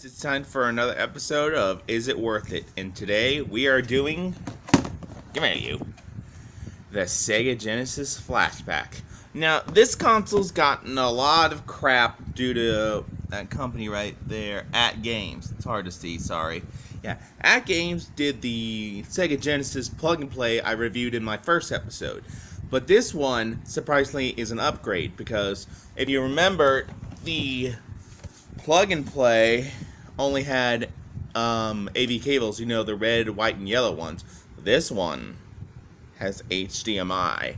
It's time for another episode of Is It Worth It? And today we are doing, come here you, the Sega Genesis Flashback. Now, this console's gotten a lot of crap due to that company right there, At Games. It's hard to see, sorry. Yeah, At Games did the Sega Genesis plug and play I reviewed in my first episode. But this one, surprisingly, is an upgrade because if you remember, the plug and play only had AV cables, you know, the red, white, and yellow ones. This one has HDMI.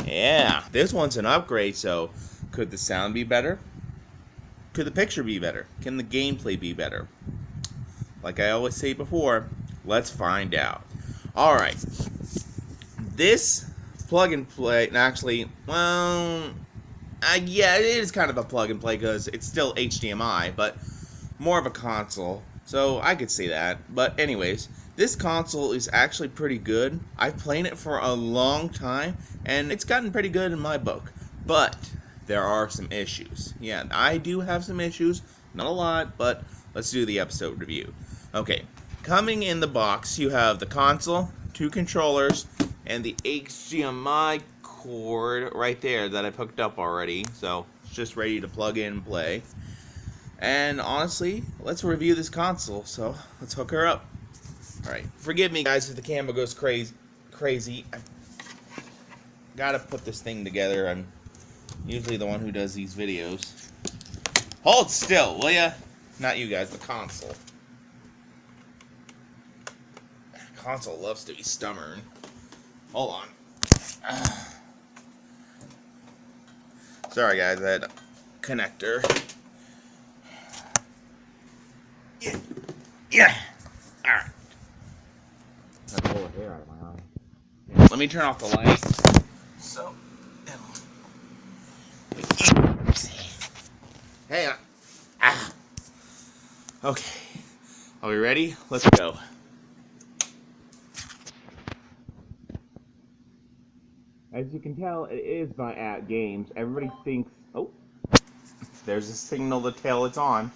Yeah, this one's an upgrade, so could the sound be better? Could the picture be better? Can the gameplay be better? Like I always say before, let's find out. Alright, this plug and play, actually, well, yeah, it is kind of a plug and play because it's still HDMI, but more of a console, so I could see that. But anyways, this console is actually pretty good. I've played it for a long time, and it's gotten pretty good in my book. But there are some issues. Yeah, I do have some issues, not a lot, but let's do the episode review. Okay, coming in the box, you have the console, 2 controllers, and the HDMI cord right there that I've hooked up already, so it's just ready to plug in and play. And honestly, let's review this console, so let's hook her up. Alright, forgive me guys if the camera goes crazy. I gotta put this thing together. I'm usually the one who does these videos. Hold still, will ya? Not you guys, the console. The console loves to be stubborn. Hold on. Sorry guys, I had a connector. Yeah. Alright. Gotta pull the hair out of my eye. Yeah, let me turn off the light. So, hey. Okay. Are we ready? Let's go. As you can tell, it is by At Games. Everybody thinks, oh, there's a signal to tell it's on.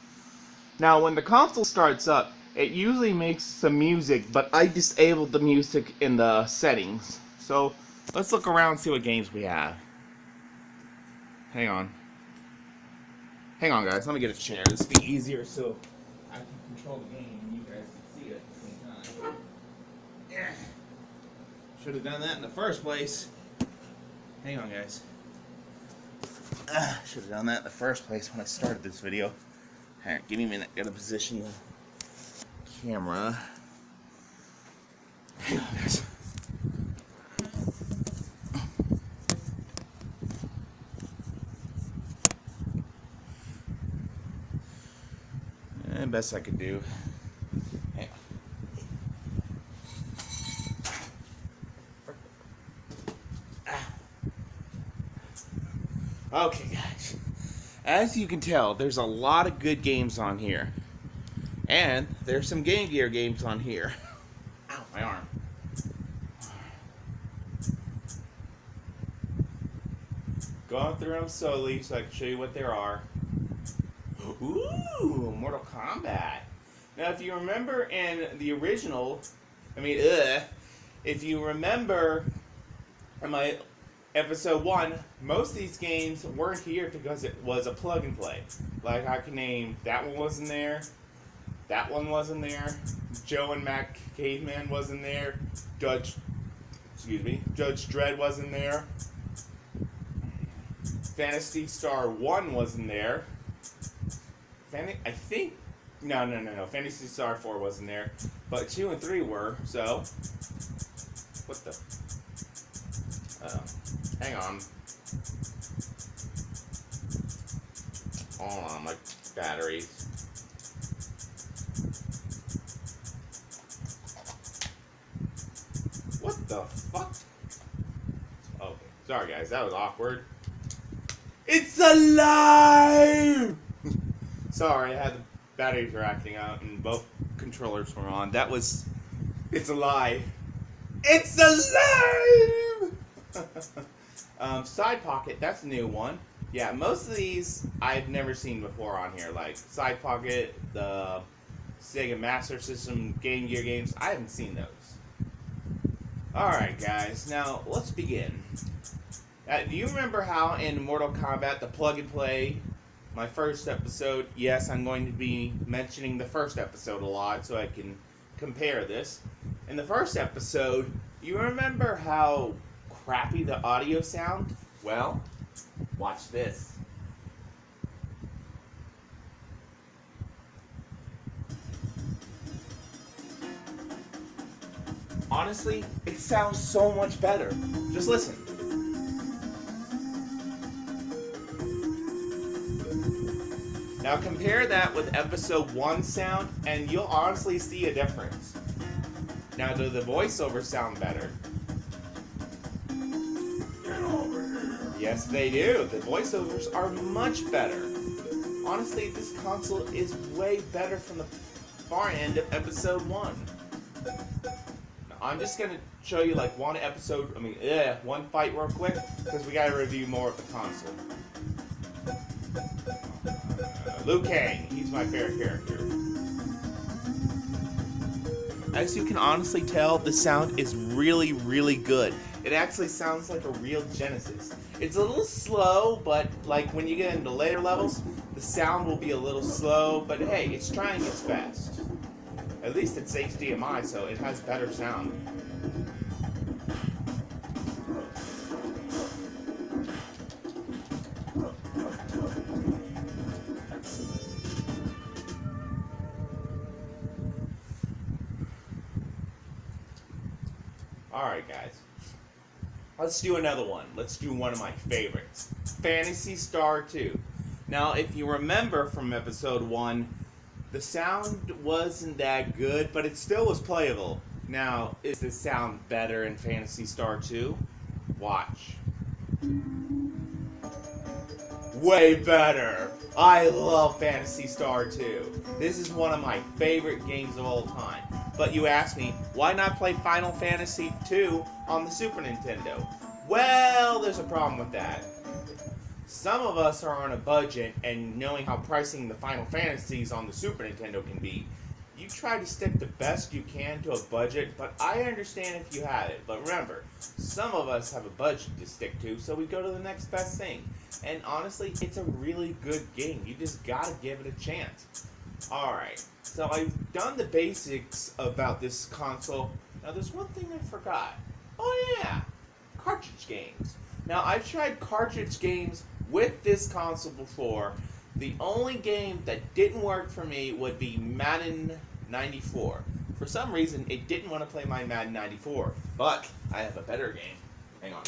Now, when the console starts up, it usually makes some music, but I disabled the music in the settings. So, let's look around and see what games we have. Hang on. Hang on, guys. Let me get a chair. This will be easier so I can control the game and you guys can see it at the same time. Yeah. Should have done that in the first place. Hang on, guys. Should have done that in the first place when I started this video. Alright, give me a minute. Gotta position the camera. Hang on, guys. And best I could do. Hang on. Okay, guys. As you can tell, there's a lot of good games on here. And there's some Game Gear games on here. Ow, my arm. Going through them slowly so I can show you what there are. Ooh, Mortal Kombat. Now, if you remember in the original, if you remember in my episode 1, most of these games weren't here because it was a plug and play. Like I can name, that one wasn't there, that one wasn't there, Joe and Mac Caveman wasn't there, Judge Dredd wasn't there, Phantasy Star 1 wasn't there, Phantasy Star 4 wasn't there, but 2 and 3 were, so, what the, hang on. Hold on, my batteries. What the fuck? Okay, sorry guys, that was awkward. It's alive! Sorry, I had the batteries were acting out and both controllers were on. It's alive. It's alive! Side Pocket, that's a new one. Yeah, most of these I've never seen before on here, like Side Pocket, the Sega Master System, Game Gear games. I haven't seen those. Alright, guys, now let's begin. Do you remember how in Mortal Kombat, the plug and play, my first episode, yes, I'm going to be mentioning the first episode a lot so I can compare this. In the first episode, you remember how crappy the audio sound? Well, watch this. Honestly, it sounds so much better. Just listen. Now compare that with episode 1 sound, and you'll honestly see a difference. Now, do the voiceovers sound better? Get over here. Yes, they do. The voiceovers are much better. Honestly, this console is way better from the far end of episode 1. Now, I'm just going to show you like one fight real quick, because we got to review more of the console. Liu Kang, he's my favorite character. As you can honestly tell, the sound is really, really good. It actually sounds like a real Genesis. It's a little slow, but like when you get into later levels, the sound will be a little slow, but hey, it's trying its best. At least it's HDMI, so it has better sound. Alright, guys. Let's do another one. Let's do one of my favorites. Phantasy Star 2. Now, if you remember from episode 1, the sound wasn't that good, but it still was playable. Now, is the sound better in Phantasy Star 2? Watch. Way better! I love Phantasy Star 2. This is one of my favorite games of all time. But you ask me, why not play Final Fantasy II on the Super Nintendo? Well, there's a problem with that. Some of us are on a budget, and knowing how pricing the Final Fantasies on the Super Nintendo can be, you try to stick the best you can to a budget, but I understand if you have it. But remember, some of us have a budget to stick to, so we go to the next best thing. And honestly, it's a really good game. You just gotta give it a chance. Alright, so I've done the basics about this console. Now there's one thing I forgot. Oh yeah, cartridge games. Now I've tried cartridge games with this console before. The only game that didn't work for me would be Madden 94. For some reason, it didn't want to play my Madden 94, but I have a better game. Hang on.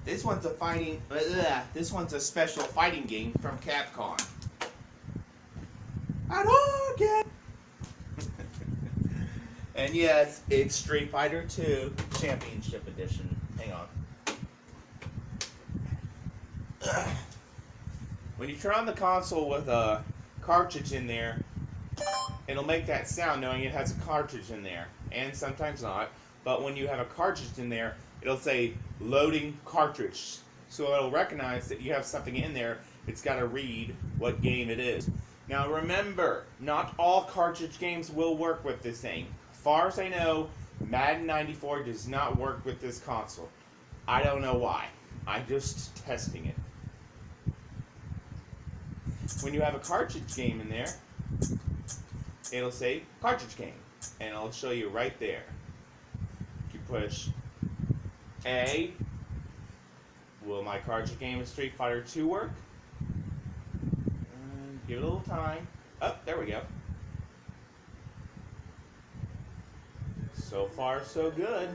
This one's a special fighting game from Capcom. Hadouken! And yes, it's Street Fighter 2 Championship Edition. Hang on. When you turn on the console with a cartridge in there, it'll make that sound knowing it has a cartridge in there. And sometimes not. But when you have a cartridge in there, it'll say loading cartridge. So it'll recognize that you have something in there. It's got to read what game it is. Now remember, not all cartridge games will work with this thing. As far as I know, Madden 94 does not work with this console. I don't know why. I'm just testing it. When you have a cartridge game in there, it'll say cartridge game. And it'll show you right there. If you push A, will my cartridge game of Street Fighter 2 work? Give it a little time. Oh, there we go. So far, so good.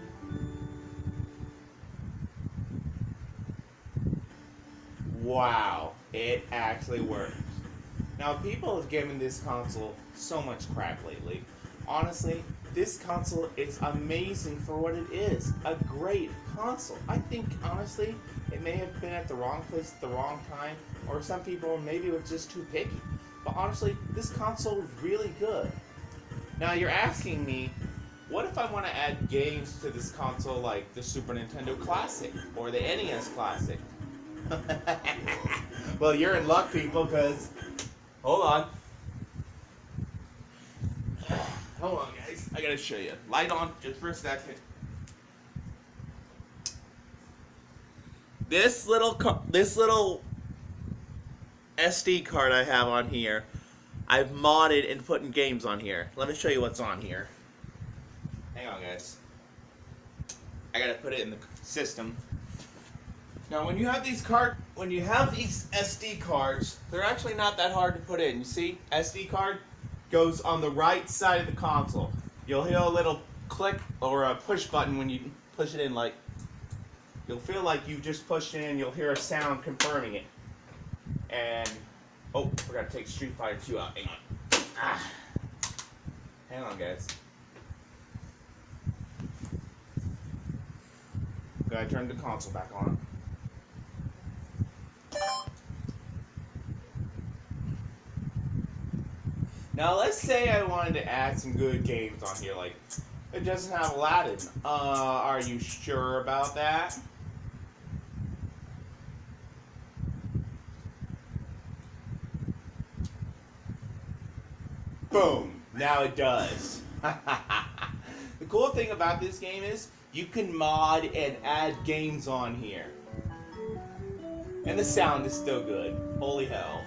Wow, it actually works. Now, people have given this console so much crap lately. Honestly, this console is amazing for what it is. A great console. I think, honestly, it may have been at the wrong place at the wrong time, or some people maybe were just too picky. But honestly, this console is really good. Now, you're asking me, what if I want to add games to this console like the Super Nintendo Classic or the NES Classic? Well, you're in luck, people, because... Hold on. Hold on, guys. I gotta show you. Light on just for a second. This little SD card I have on here, I've modded and put in games on here. Let me show you what's on here. Hang on, guys. I gotta put it in the system. Now, when you have these SD cards, they're actually not that hard to put in. You see, SD card goes on the right side of the console. You'll hear a little click or a push button when you push it in, like, you'll feel like you just pushed it in, you'll hear a sound confirming it. And, oh, forgot to take Street Fighter 2 out. Hang on. Hang on, guys. Gotta turn the console back on. Now, let's say I wanted to add some good games on here, like, it doesn't have Aladdin. Are you sure about that? Boom! Now it does. The cool thing about this game is you can mod and add games on here. And the sound is still good. Holy hell.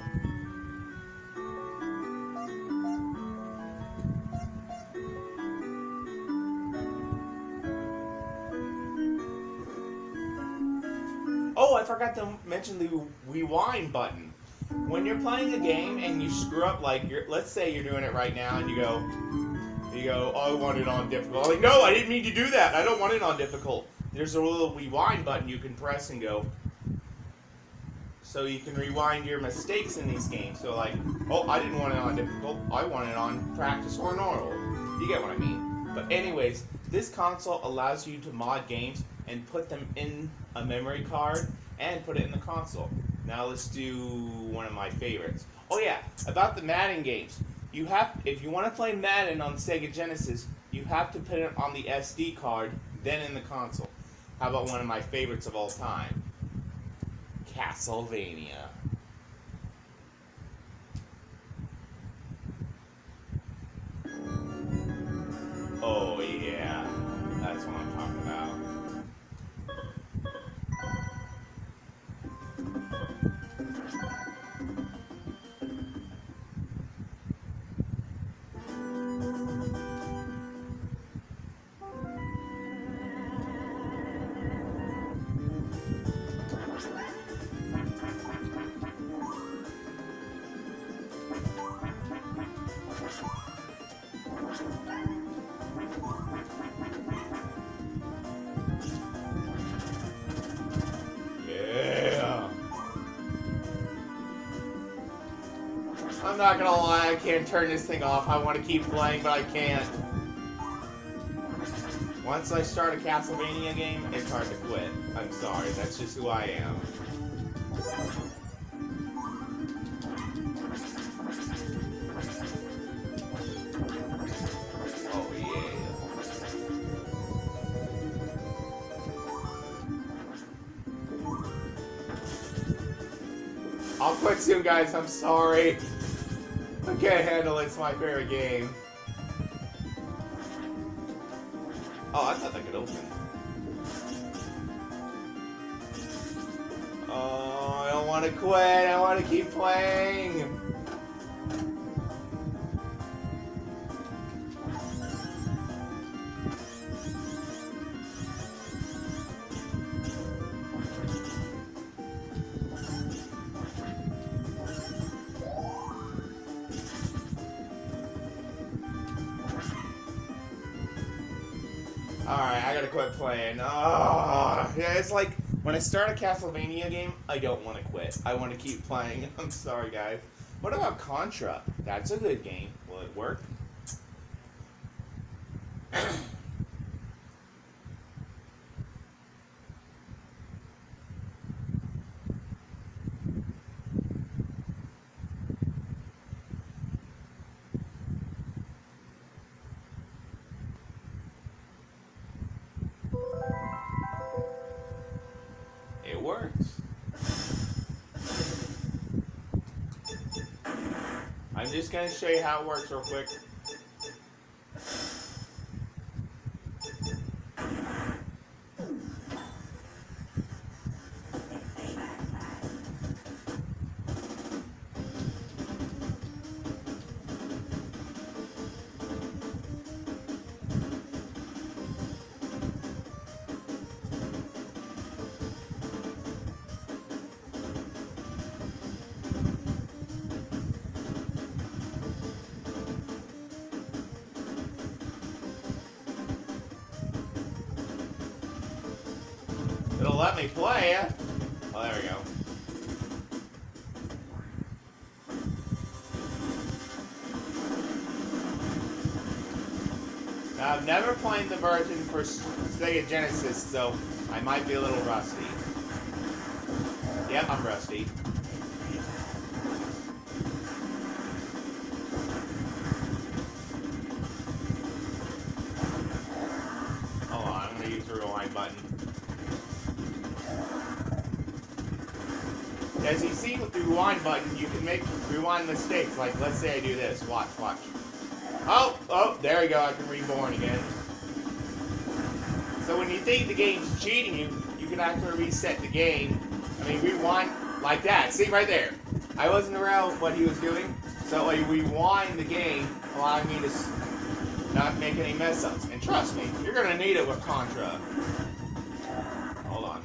Oh, I forgot to mention the rewind button. When you're playing a game and you screw up, like, let's say you're doing it right now and you go, oh, I want it on difficult. I'm like, no, I didn't mean to do that. I don't want it on difficult. There's a little rewind button you can press and go. So you can rewind your mistakes in these games. So like, oh, I didn't want it on difficult. I want it on practice or normal. You get what I mean. But anyways, this console allows you to mod games and put them in a memory card and put it in the console. Now let's do one of my favorites. Oh yeah, about the Madden games. If you want to play Madden on the Sega Genesis, you have to put it on the SD card, then in the console. How about one of my favorites of all time? Castlevania. Oh yeah, that's what I'm talking about. I'm not gonna lie, I can't turn this thing off. I want to keep playing, but I can't. Once I start a Castlevania game, it's hard to quit. I'm sorry, that's just who I am. Oh yeah. I'll quit soon, guys. I'm sorry. I can't handle it. It's my favorite game. Oh, I thought that could open. Oh, I don't want to quit. I want to keep playing. Alright, I gotta quit playing. Oh, yeah, it's like when I start a Castlevania game, I don't want to quit. I want to keep playing. I'm sorry, guys. What about Contra? That's a good game. Will it work? I'm just going to show you how it works real quick. It'll let me play it. Oh, there we go. Now, I've never played the version for Sega Genesis, so I might be a little rusty. Yep, I'm rusty. Hold on, I'm going to use the rewind button. As you see with the rewind button, you can make rewind mistakes. Like, let's say I do this. Watch, watch. Oh, there we go. I can reborn again. So when you think the game's cheating you, you can actually reset the game. I mean, rewind like that. See, right there. I wasn't around what he was doing. So I rewind the game, allowing me to not make any mess-ups. And trust me, you're going to need it with Contra. Hold on.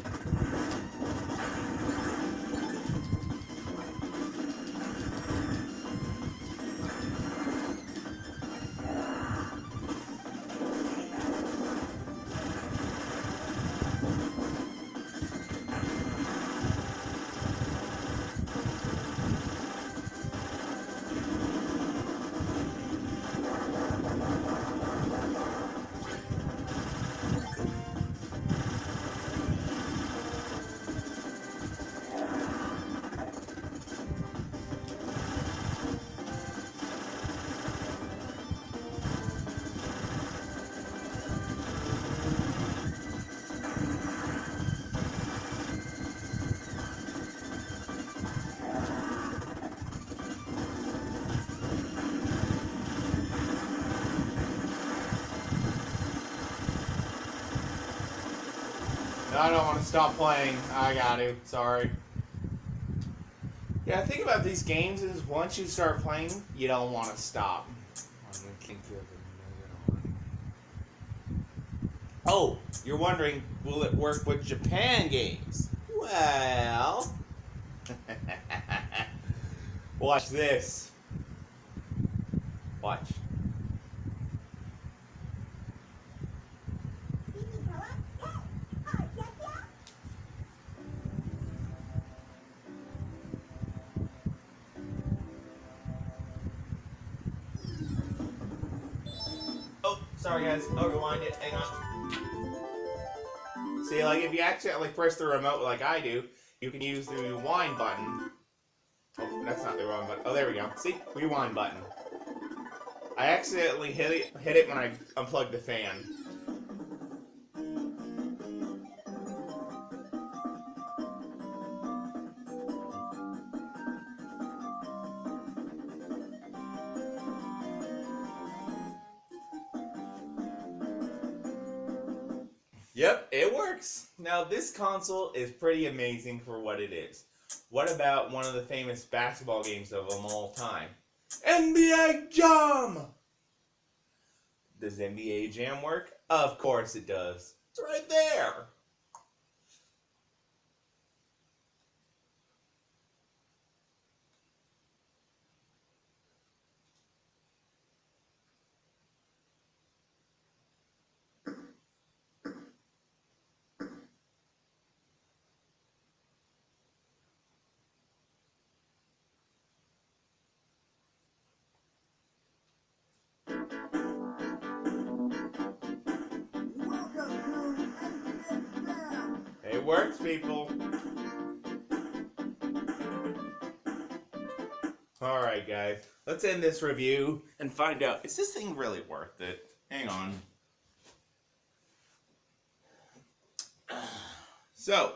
No, I don't want to stop playing. I got to. Sorry. Yeah, the thing about these games is once you start playing, you don't want to stop. Oh, you're wondering, will it work with Japan games? Well, watch this. Watch. Oh, sorry guys, I'll rewind it. Hang on. See, like if you accidentally press the remote like I do, you can use the rewind button. Oh, that's not the wrong button. Oh, there we go. See? Rewind button. I accidentally hit it when I unplugged the fan. Yep, it works. Now, this console is pretty amazing for what it is. What about one of the famous basketball games of them all time? NBA Jam! Does NBA Jam work? Of course it does. It's right there. It works, people. Alright, guys. Let's end this review and find out, is this thing really worth it? Hang on. So,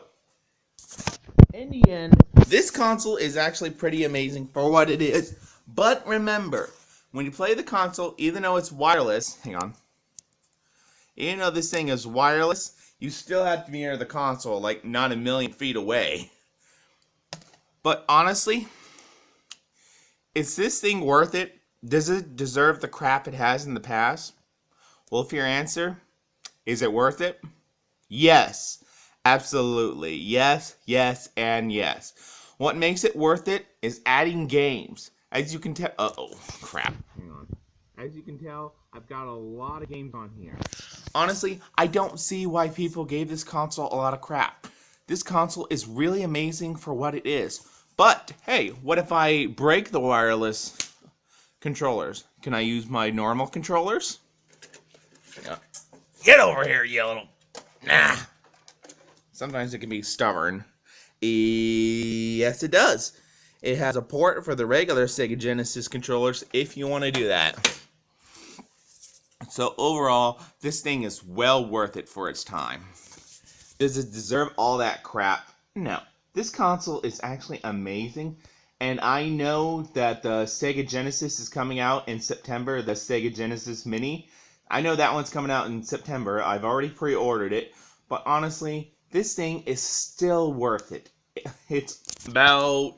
in the end, this console is actually pretty amazing for what it is, But remember, when you play the console, even though it's wireless, hang on, even though this thing is wireless, you still have to be near the console, like not a million feet away. But honestly, is this thing worth it? Does it deserve the crap it has in the past? Well, if your answer, is it worth it? Yes, absolutely. Yes, yes, and yes. What makes it worth it is adding games. As you can tell, crap. Hang on. As you can tell, I've got a lot of games on here. Honestly, I don't see why people gave this console a lot of crap. This console is really amazing for what it is. But, hey, what if I break the wireless controllers? Can I use my normal controllers? Get over here, you little... Nah. Sometimes it can be stubborn. Yes, it does. It has a port for the regular Sega Genesis controllers if you want to do that. So overall, this thing is well worth it for its time. Does it deserve all that crap? No. This console is actually amazing, and I know that the Sega Genesis is coming out in September, the Sega Genesis Mini. I know that one's coming out in September. I've already pre-ordered it, but honestly, this thing is still worth it. It's about...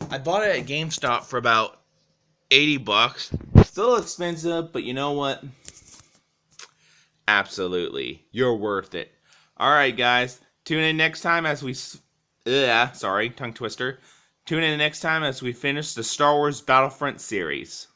I bought it at GameStop for about $80. Still expensive, but you know what? Absolutely. You're worth it. Alright, guys. Tune in next time as we... sorry, tongue twister. Tune in next time as we finish the Star Wars Battlefront series.